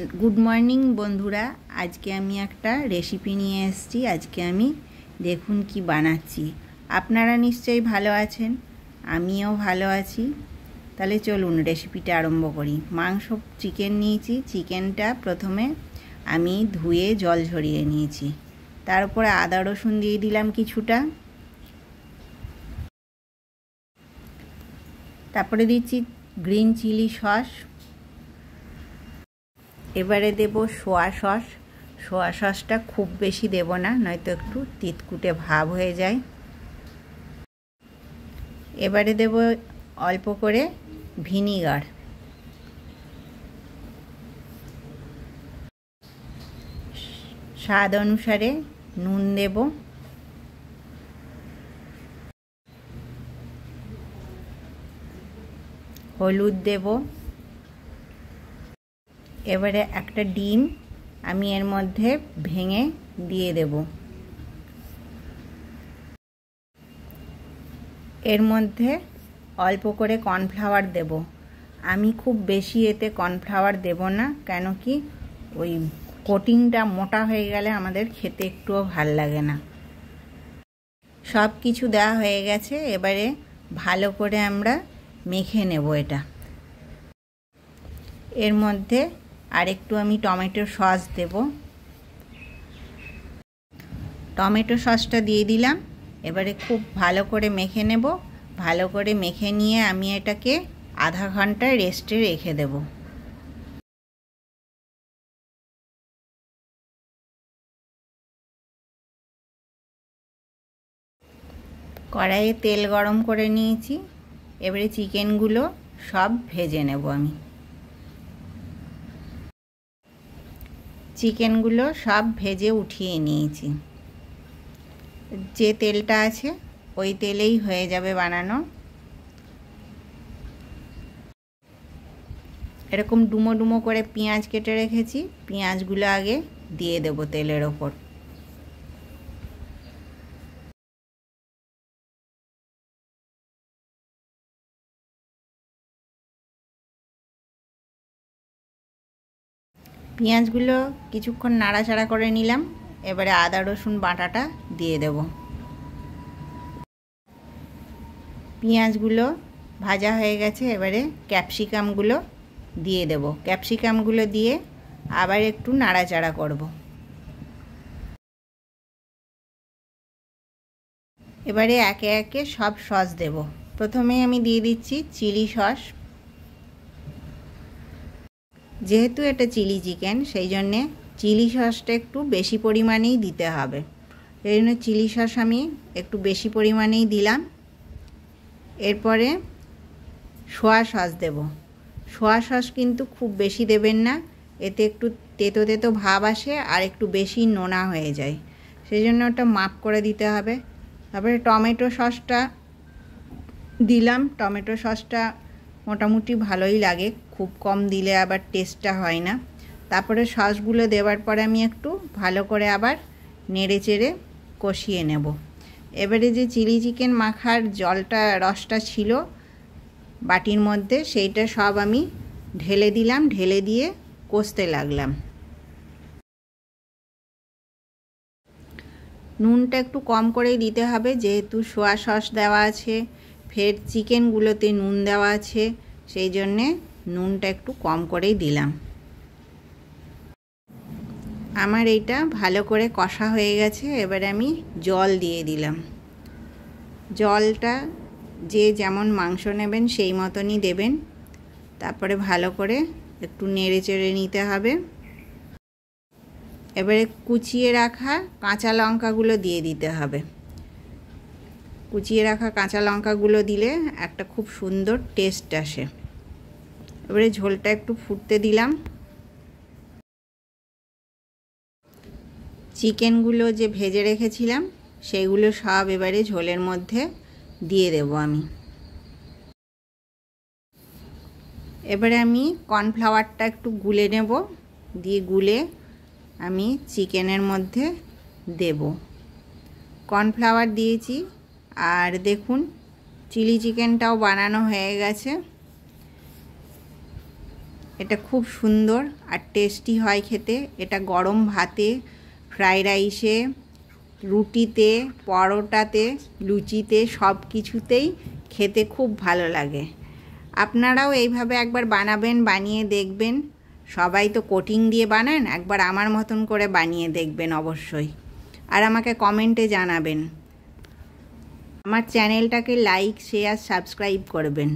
Good morning बंधुरा आज के आमी एकटा रेसिपि निये एसेछि। आज के आमी देखुन कि बानाच्छि। आपनारा निश्चयई भालो आछेन, आमिओ भालो आछि। ताहले चलुन रेसिपिटा आरम्भ करी। मांस चिकेन नियेछि। चिकेनटा प्रथमे आमी धुए जल झरिये नियेछि। तारपरे आदा रसुन दिये दिलाम किछुटा। तारपरे दिচ্ছি ग्रीन चिली सस। एबारे देब सोया सस। सोया ससटा खूब बेशी देब ना, नयतो एकटू तितकुटे भाव हो जाए। एबारे देब अल्प करे ভিনিগার। स्वाद अनुसारे নুন देब। हलुद देब। एबारे एक डिम आमी एर मध्य भेंगे दिए देब। एर मध्य अल्प करे कर्नफ्लावर देब। आमी खूब बेशी एते कर्नफ्लावर देब ना, केन कि ओई कोटिंगटा मोटा हो गेले आमादेर खेते एकटुओ भालो लागे ना। सब किछु देওয়া হয়ে গেছে। এবারে ভালো করে আমরা মেখে নেব এটা। এর মধ্যে আর একটু আমি টমেটো সস দেব। টমেটো সসটা দিয়ে দিলাম। এবারে খুব ভালো করে মেখে নেব। ভালো করে মেখে নিয়ে আমি এটাকে আধা ঘন্টা রেস্টে রেখে দেব। কড়াইয়ে তেল গরম করে নিয়েছি। এবারে চিকেনগুলো সব ভেজে নেব আমি। চিকেনগুলো সব ভেজে উঠিয়ে নিয়েছি। যে তেলটা আছে ওই তেলেই হয়ে যাবে বানানো। এরকম ডুমো ডুমো করে পেঁয়াজ কেটে রেখেছি। পেঁয়াজগুলো আগে দিয়ে দেব তেলের ওপর। পেঁয়াজগুলো কিছুক্ষণ নাড়াচাড়া করে নিলাম। এবারে আদা রসুন বাটাটা দিয়ে দেব। পেঁয়াজগুলো ভাজা হয়ে গেছে। এবারে ক্যাপসিকামগুলো দিয়ে দেব। ক্যাপসিকামগুলো দিয়ে আবার একটু নাড়াচাড়া করব। এবারে একে একে সব সস দেব। প্রথমে আমি দিয়ে দিচ্ছি চিলি সস। যেহেতু এটা চিলি চিকেন সেই জন্যে চিলি সসটা একটু বেশি পরিমাণেই দিতে হবে। এই জন্য চিলি সস আমি একটু বেশি পরিমাণেই দিলাম। এরপরে সোয়া সস দেব। সোয়া সস কিন্তু খুব বেশি দেবেন না, এতে একটু তেতো তেতো ভাব আসে আর একটু বেশি নোনা হয়ে যায়। সেই জন্য ওটা মাপ করে দিতে হবে। তারপরে টমেটো সসটা দিলাম। টমেটো সসটা মোটামুটি ভালোই লাগে, খুব কম দিলে আবার টেস্টটা হয় না। তারপরে সসগুলো দেওয়ার পরে আমি একটু ভালো করে আবার নেড়ে চেড়ে কষিয়ে নেব। এবারে যে চিলি চিকেন মাখার জলটা রসটা ছিল বাটির মধ্যে, সেইটা সব আমি ঢেলে দিলাম। ঢেলে দিয়ে কষতে লাগলাম। নুনটা একটু কম করেই দিতে হবে, যেহেতু সোয়া সস দেওয়া আছে, ফের চিকেনগুলোতে নুন দেওয়া আছে, সেই জন্যে নুনটা একটু কম করেই দিলাম। আমার এইটা ভালো করে কষা হয়ে গেছে। এবারে আমি জল দিয়ে দিলাম। জলটা যে যেমন মাংস নেবেন সেই মতনই দেবেন। তারপরে ভালো করে একটু নেড়ে চেড়ে নিতে হবে। এবারে কুচিয়ে রাখা কাঁচা লঙ্কাগুলো দিয়ে দিতে হবে। কুচিয়ে রাখা কাঁচা লঙ্কাগুলো দিলে একটা খুব সুন্দর টেস্ট আসে। এবারে ঝোলটা একটু ফুটতে দিলাম। চিকেনগুলো যে ভেজে রেখেছিলাম সেইগুলো সব এবারে ঝোলের মধ্যে দিয়ে দেব আমি। এবারে আমি কর্নফ্লাওয়ারটা একটু গুলে নেব। দিয়ে গুলে আমি চিকেনের মধ্যে দেব। কর্নফ্লাওয়ার দিয়েছি। আর দেখুন চিলি চিকেনটাও বানানো হয়ে গেছে। এটা খুব সুন্দর আর টেস্টি হয় খেতে। এটা গরম ভাতে, ফ্রাইড রাইসে, রুটিতে, পরোটাতে, লুচিতে সব কিছুতেই খেতে খুব ভালো লাগে। আপনারাও এইভাবে একবার বানাবেন, বানিয়ে দেখবেন। সবাই তো কোটিং দিয়ে বানান, একবার আমার মতন করে বানিয়ে দেখবেন অবশ্যই, আর আমাকে কমেন্টে জানাবেন। আমার চ্যানেলটাকে লাইক, শেয়ার, সাবস্ক্রাইব করবেন।